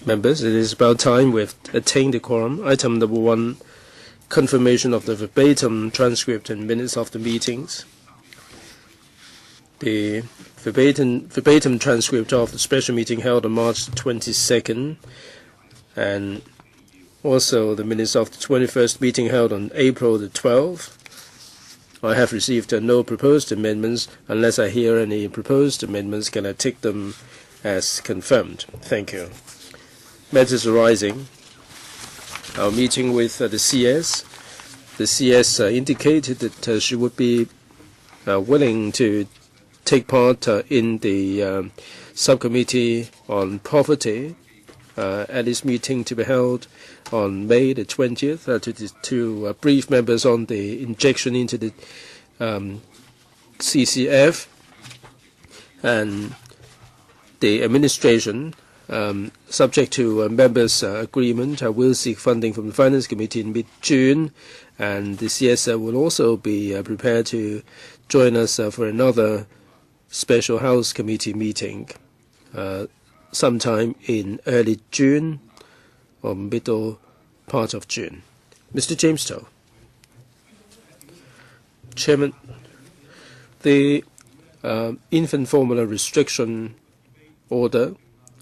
Members, it is about time we've attained the quorum. Item number 1, confirmation of the verbatim transcript and minutes of the meetings. The verbatim transcript of the special meeting held on March 22nd, and also the minutes of the 21st meeting held on April the 12th. I have received no proposed amendments. Unless I hear any proposed amendments, can I take them as confirmed? Thank you. Matters arising. Our meeting with the CS. The CS indicated that she would be willing to take part in the subcommittee on poverty at this meeting to be held on May the 20th to brief members on the injection into the CCF, and the administration, subject to members' agreement, will seek funding from the Finance Committee in mid-June, and the CS will also be prepared to join us for another special House Committee meeting sometime in early June or middle part of June. Mr. James Toh. Chairman, the infant formula restriction order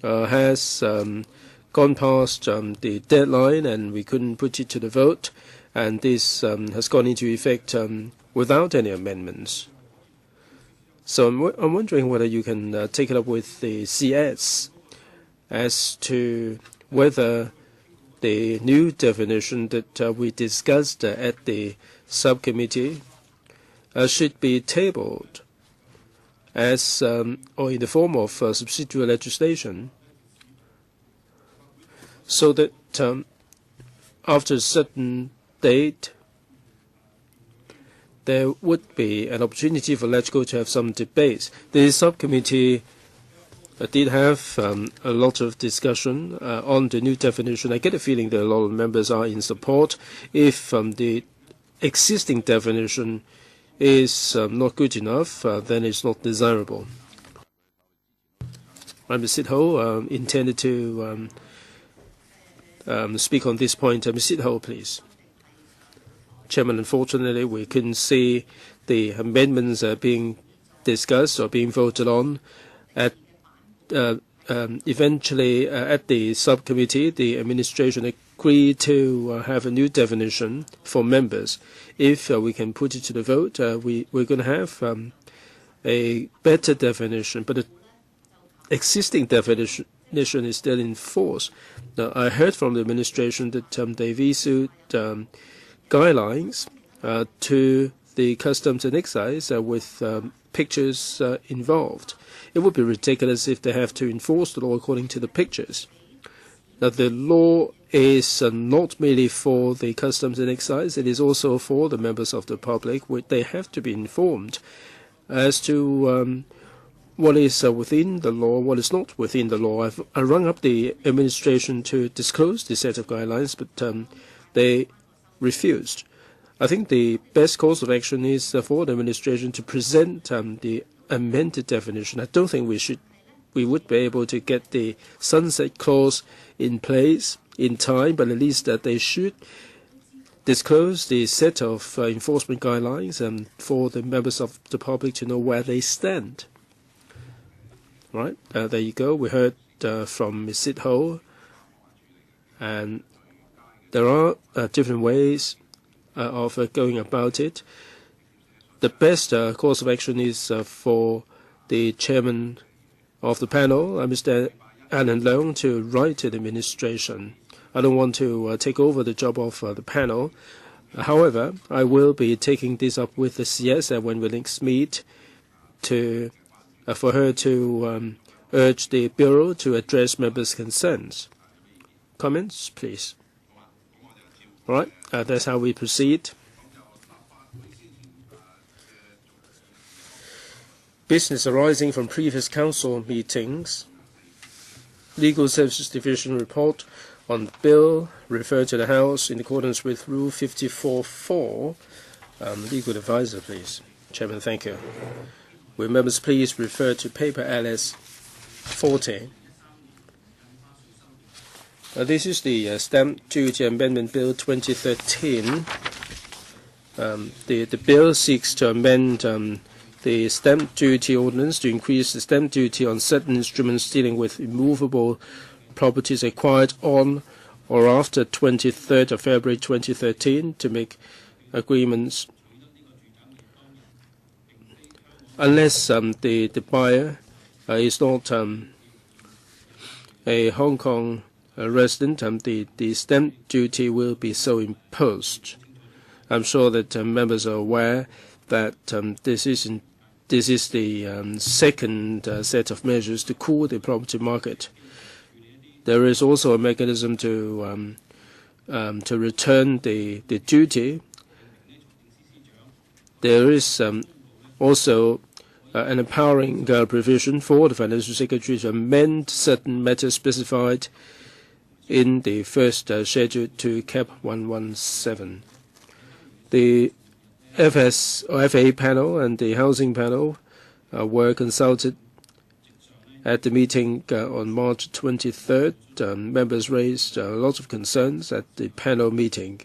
has gone past the deadline, and we couldn't put it to the vote, and this has gone into effect without any amendments. So I'm wondering whether you can take it up with the CS as to whether the new definition that we discussed at the subcommittee should be tabled as or in the form of subsidiary legislation, so that after a certain date there would be an opportunity for LegCo to have some debates. The subcommittee did have a lot of discussion on the new definition. I get a feeling that a lot of members are in support. If the existing definition is not good enough, then it's not desirable. Ms. Sit Ho intended to speak on this point. Ms. Sit Ho, please. Chairman, unfortunately, we couldn't see the amendments being discussed or being voted on. Eventually, at the subcommittee, the administration agreed to have a new definition for members. If we can put it to the vote, we're going to have a better definition, but the existing definition is still in force. Now, I heard from the administration that they've issued guidelines to the Customs and Excise with pictures involved. It would be ridiculous if they have to enforce the law according to the pictures. Now, the law is not merely for the Customs and Excise, it is also for the members of the public. They have to be informed as to what is within the law, what is not within the law. I rung up the administration to disclose this set of guidelines, but they refused. I think the best course of action is for the administration to present the amended definition. I don't think we would be able to get the sunset clause in place in time, but at least that they should disclose the set of enforcement guidelines for the members of the public to know where they stand. Right, there you go. We heard from Ms. Sit Ho, and there are different ways of going about it. The best course of action is for the chairman of the panel, Mr. Alan Leung, to write to the administration. I don't want to take over the job of the panel. However, I will be taking this up with the CS when we next meet for her to urge the Bureau to address members' concerns. Comments, please. All right, that's how we proceed. Business arising from previous council meetings. Legal Services Division report on bill referred to the House in accordance with Rule 54.4. Legal advisor, please. Chairman, thank you. Will members please refer to paper LS 40. This is the Stamp Duty Amendment Bill 2013. The bill seeks to amend the stamp duty ordinance to increase the stamp duty on certain instruments dealing with immovable properties acquired on or after 23rd of February 2013 to make agreements unless the buyer is not a Hong Kong resident, the stamp duty will be so imposed. I'm sure that members are aware that this is the second set of measures to cool the property market. There is also a mechanism to return the duty. There is also an empowering provision for the Financial Secretary to amend certain matters specified in the first schedule to Cap 117. The FA panel and the housing panel were consulted at the meeting on March 23rd. Members raised lots of concerns at the panel meeting.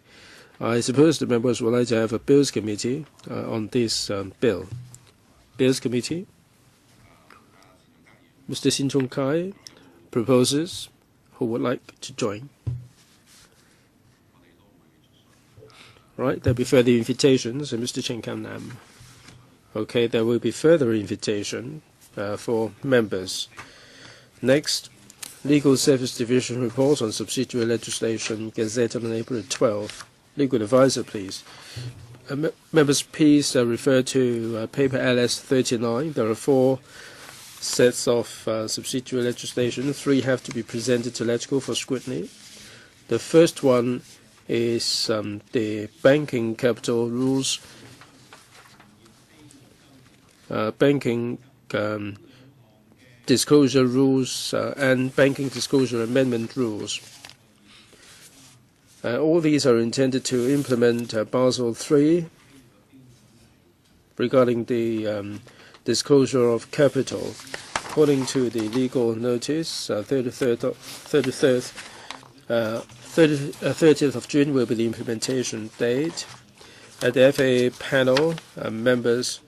I suppose the members would like to have a Bills Committee on this bill. Bills Committee. Mr. Sin Chung Kai proposes. Who would like to join? Right, there'll be further invitations. And Mr. Chen Kam Nam. Okay, there will be further invitation for members. Next, Legal Service Division report on subsidiary legislation, gazetted on April 12. Legal advisor, please. Members, please refer to paper LS 39. There are 4 sets of subsidiary legislation. 3 have to be presented to LegCo for scrutiny. The first one is the banking capital rules, banking disclosure rules, and banking disclosure amendment rules. All these are intended to implement Basel III regarding the disclosure of capital. According to the legal notice, 30th of June will be the implementation date. At the FA panel, members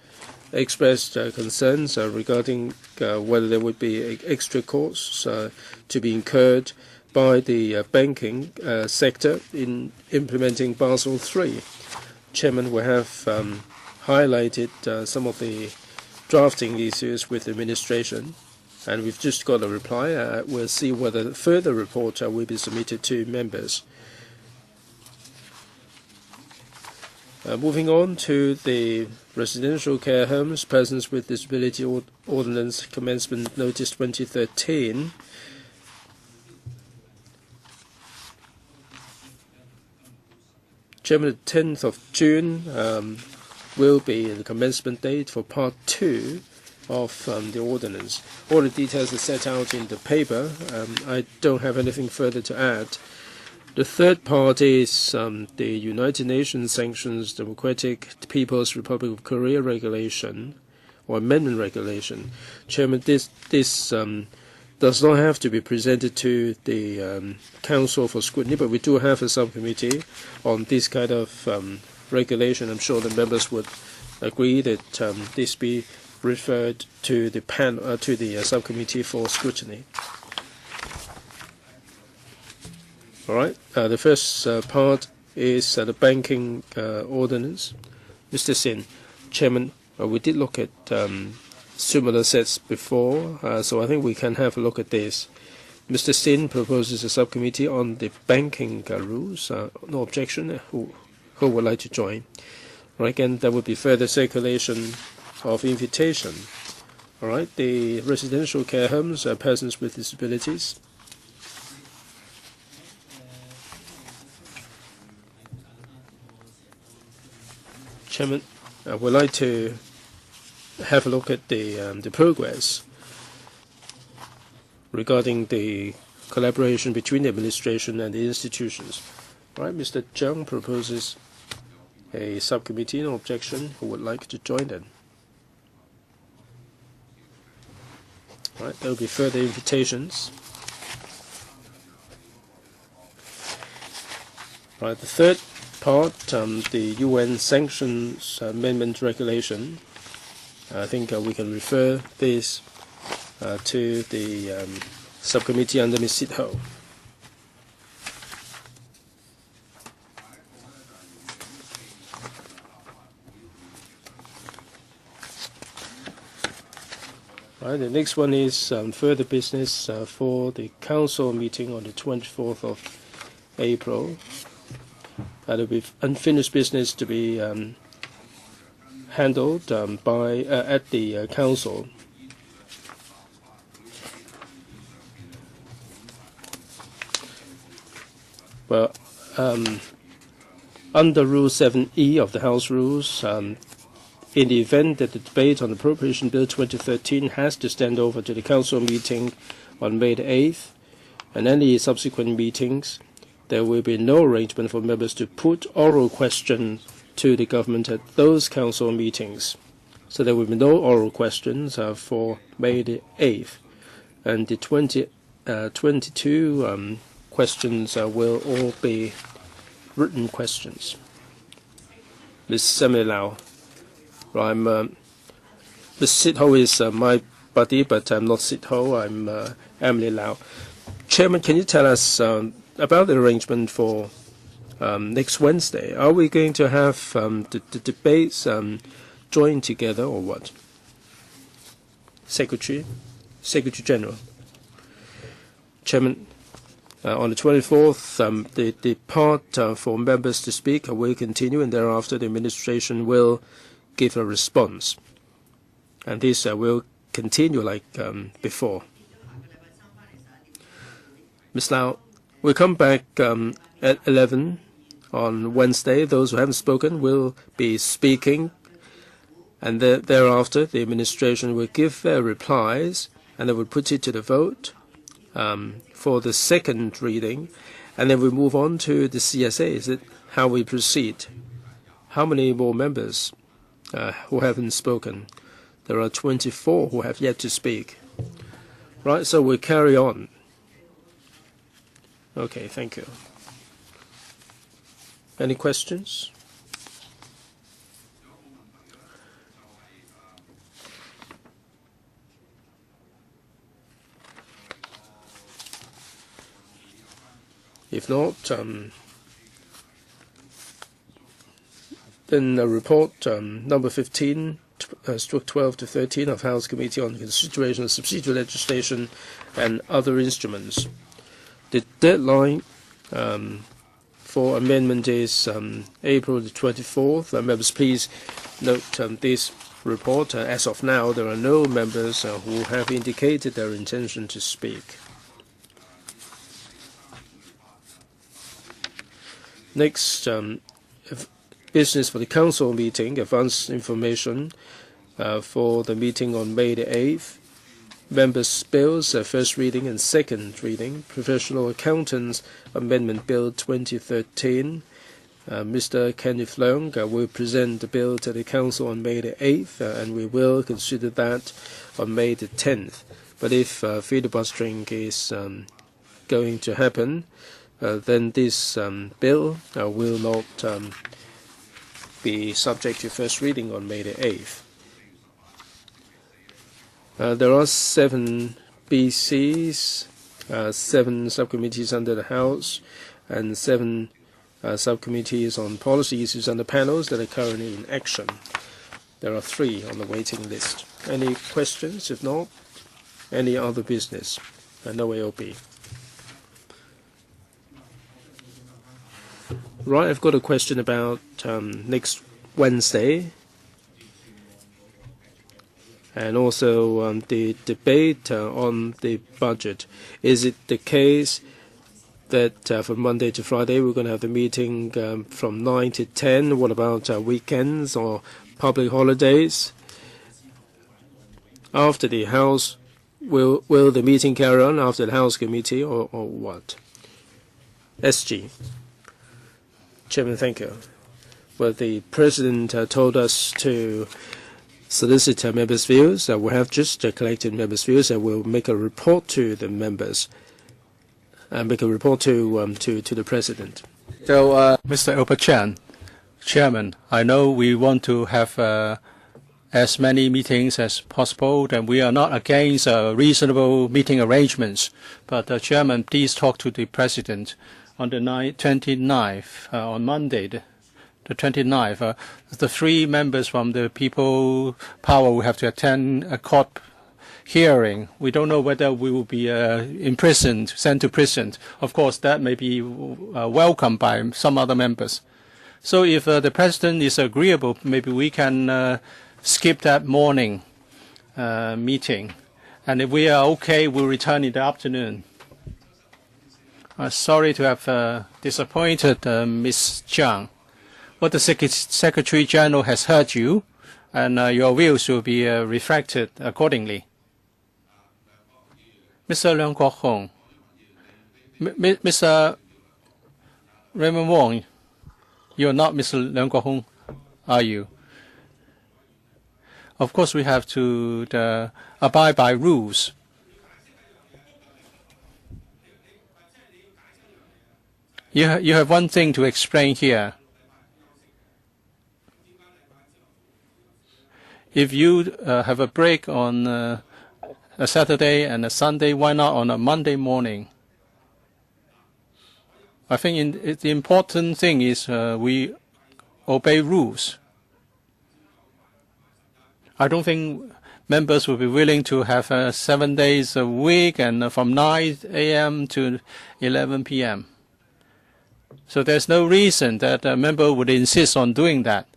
expressed concerns regarding whether there would be extra costs to be incurred by the banking sector in implementing Basel III. Chairman will have highlighted some of the drafting issues with the administration, and we've just got a reply. We'll see whether further report will be submitted to members. Moving on to the Residential Care Homes, Persons with Disability Ordinance Commencement Notice 2013. Chairman, the 10th of June will be the commencement date for Part 2 of the ordinance. All the details are set out in the paper. I don't have anything further to add. The third part is the United Nations Sanctions Democratic People's Republic of Korea regulation or amendment regulation. Chairman, this does not have to be presented to the Council for scrutiny, but we do have a subcommittee on this kind of regulation. I'm sure the members would agree that this be referred to the subcommittee for scrutiny. All right. The first part is the banking ordinance. Mr. Sin, Chairman, we did look at similar sets before, so I think we can have a look at this. Mr. Sin proposes a subcommittee on the banking rules. No objection. Who would like to join? All right, and there will be further circulation of invitation. All right, the residential care homes, persons with disabilities. Chairman, I would like to have a look at the progress regarding the collaboration between the administration and the institutions. All right, Mr. Zhang proposes a subcommittee. No objection. Who would like to join them? All right, there will be further invitations. Right, the third part, the UN sanctions amendment regulation. I think we can refer this to the subcommittee under Ms. Sit-ho. Right, the next one is further business for the council meeting on the 24th of April. There will be unfinished business to be handled at the council. Well, under Rule 7E of the House Rules, in the event that the debate on Appropriation Bill 2013 has to stand over to the Council meeting on May the 8th, and any subsequent meetings, there will be no arrangement for members to put oral questions to the government at those Council meetings. So there will be no oral questions for May the 8th. And the 22 questions will all be written questions. Ms. Semilau. Ms. Sit-ho is my buddy, but I'm not Sit-ho. I'm Emily Lau. Chairman, can you tell us about the arrangement for next Wednesday? Are we going to have the debates joined together or what? Secretary General. Chairman, on the 24th, the part for members to speak will continue, and thereafter the administration will give a response. And this will continue like before. Ms. Lau, we'll come back at 11 on Wednesday. Those who haven't spoken will be speaking, and thereafter the administration will give their replies, and they will put it to the vote for the second reading, and then we move on to the CSA. Is it how we proceed? How many more members who haven't spoken? There are 24 who have yet to speak. Right, so we'll carry on. Okay, thank you. Any questions? If not, then report number 15, stroke 12 to 13 of House Committee on Consideration of Subsidiary Legislation and Other Instruments. The deadline for amendment is April the 24th. Members, please note this report. As of now, there are no members who have indicated their intention to speak. Next, business for the Council meeting, advance information for the meeting on May the 8th. Members' bills, first reading and second reading. Professional Accountants Amendment Bill 2013. Mr. Kenneth Leung will present the bill to the Council on May the 8th, and we will consider that on May the 10th. But if filibustering is going to happen, then this bill will not be subject to first reading on May the 8th. There are 7 BCs, 7 subcommittees under the House, and 7 subcommittees on policy issues under panels that are currently in action. There are 3 on the waiting list. Any questions? If not, any other business? No AOP. Right, I've got a question about next Wednesday, and also the debate on the budget. Is it the case that from Monday to Friday we're going to have the meeting from 9 to 10? What about weekends or public holidays? After the House, will the meeting carry on after the House Committee or what? SG. Chairman, thank you. Well, the President told us to solicit members' views. We have just collected members' views, and we'll make a report to the members and make a report to the President. So, Mr. Oberchan, Chairman, I know we want to have as many meetings as possible, and we are not against reasonable meeting arrangements. But Chairman, please talk to the President on the 29th, on Monday, the 29th. The 3 members from the People Power will have to attend a court hearing. We don't know whether we will be imprisoned, sent to prison. Of course, that may be welcomed by some other members. So if the President is agreeable, maybe we can skip that morning meeting. And if we are okay, we'll return in the afternoon. Sorry to have disappointed Ms. Zhang. But the Secretary General has heard you, and your views will be reflected accordingly. Mr. Leung Kwok-hong, Mr. Raymond Wong, you're not Mr. Leung Kwok-hong, are you? Of course, we have to abide by rules. You have one thing to explain here. If you have a break on a Saturday and a Sunday, why not on a Monday morning? I think the important thing is we obey rules. I don't think members will be willing to have 7 days a week and from 9 a.m. to 11 p.m. So there's no reason that a member would insist on doing that.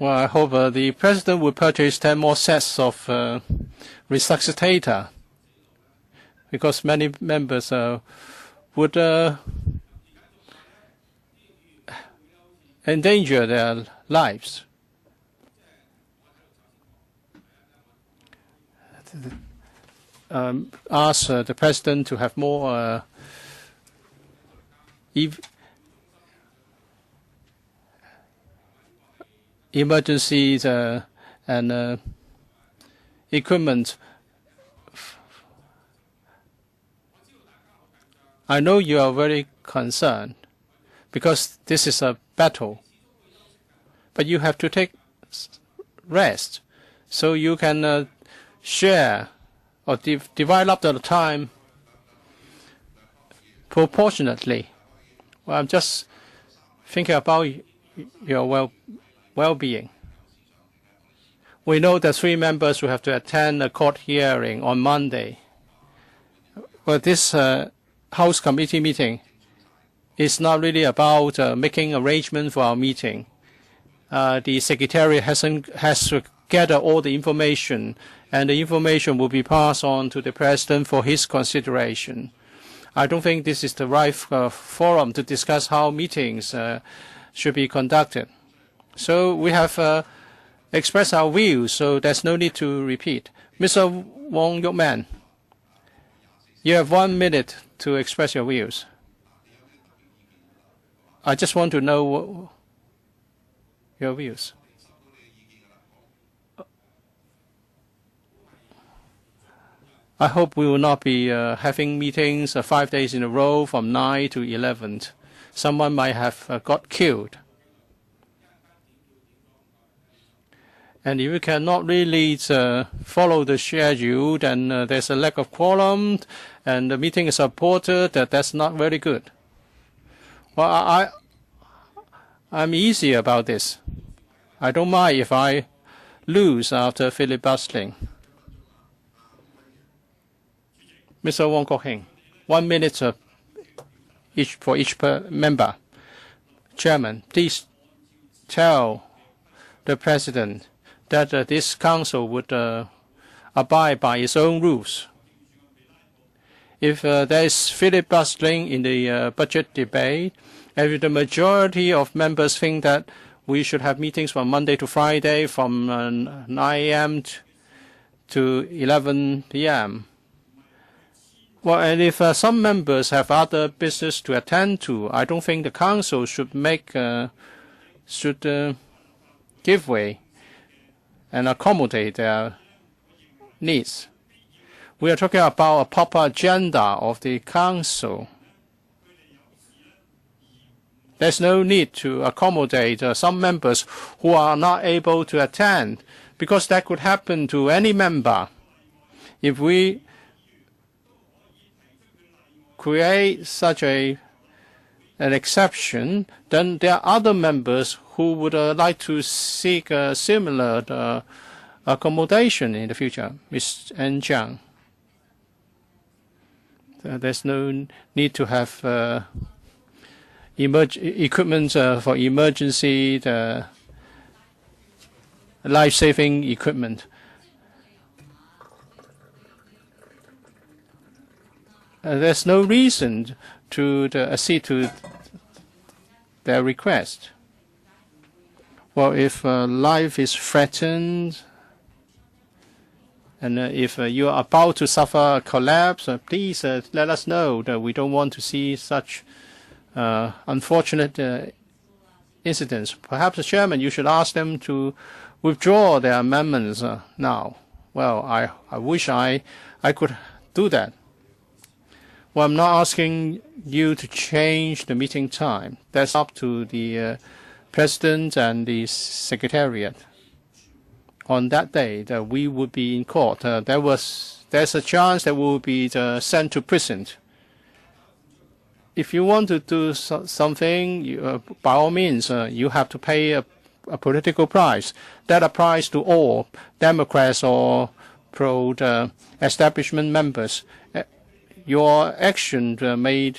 Well, I hope the President will purchase 10 more sets of resuscitator, because many members would endanger their lives. Ask the President to have more emergencies and equipment. I know you are very concerned because this is a battle, but you have to take rest so you can share or divide up the time proportionately. Well, I'm just thinking about your well-being. We know that 3 members will have to attend a court hearing on Monday. But this House committee meeting is not really about making arrangements for our meeting. The Secretariat has to gather all the information, and the information will be passed on to the President for his consideration. I don't think this is the right forum to discuss how meetings should be conducted. So we have expressed our views, so there's no need to repeat. Mr. Wong Yuk-man, you have 1 minute to express your views. I just want to know your views. I hope we will not be having meetings 5 days in a row from 9 to 11. Someone might have got killed. And if you cannot really follow the schedule, then there's a lack of quorum, and the meeting is aborted. That's not very good. Well, I'm easy about this. I don't mind if I lose after filibustering. Mr. Wong Kok-heng, 1 minute for each member. Chairman, please tell the President that this Council would abide by its own rules. If there is filibustering in the budget debate, and if the majority of members think that we should have meetings from Monday to Friday from 9 a.m. to 11 p.m., well, and if some members have other business to attend to, I don't think the Council should give way and accommodate their needs. We are talking about a proper agenda of the Council. There's no need to accommodate some members who are not able to attend, because that could happen to any member. If we create such an exception, then there are other members who would like to seek a similar accommodation in the future. Ms. N. Jiang. There's no need to have equipment for emergency, life-saving equipment. There's no reason to accede to their request. Well, if life is threatened, and if you are about to suffer a collapse, please let us know. That we don't want to see such unfortunate incidents. Perhaps the chairman, you should ask them to withdraw their amendments now. Well, I wish I could do that. Well, I'm not asking you to change the meeting time. That's up to the president and the secretariat. On that day, that we would be in court. There's a chance that we will be sent to prison. If you want to do something, by all means, you have to pay a political price. That applies to all Democrats or pro-establishment members. Your action may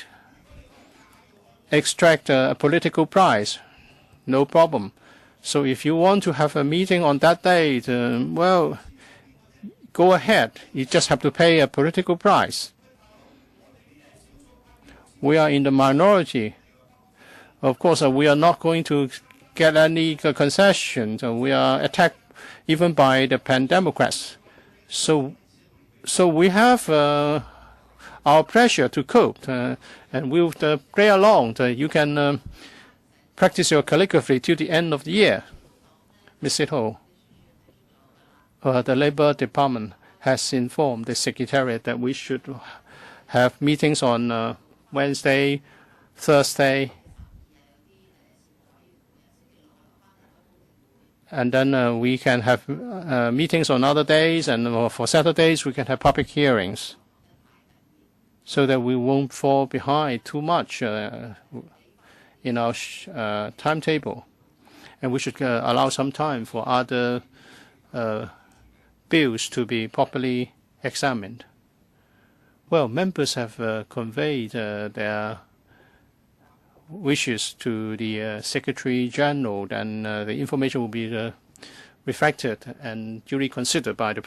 extract a political price, no problem. So if you want to have a meeting on that day, well, go ahead. You just have to pay a political price. We are in the minority. Of course, we are not going to get any concessions. We are attacked even by the pan-Democrats. So we have our pressure to cope, and we'll play along. You can practice your calligraphy till the end of the year. Ms. Sito, the Labor Department has informed the Secretariat that we should have meetings on Wednesday, Thursday, and then we can have meetings on other days, and for Saturdays we can have public hearings, so that we won't fall behind too much in our timetable. And we should allow some time for other bills to be properly examined. Well, members have conveyed their wishes to the Secretary General, and the information will be reflected and duly considered by the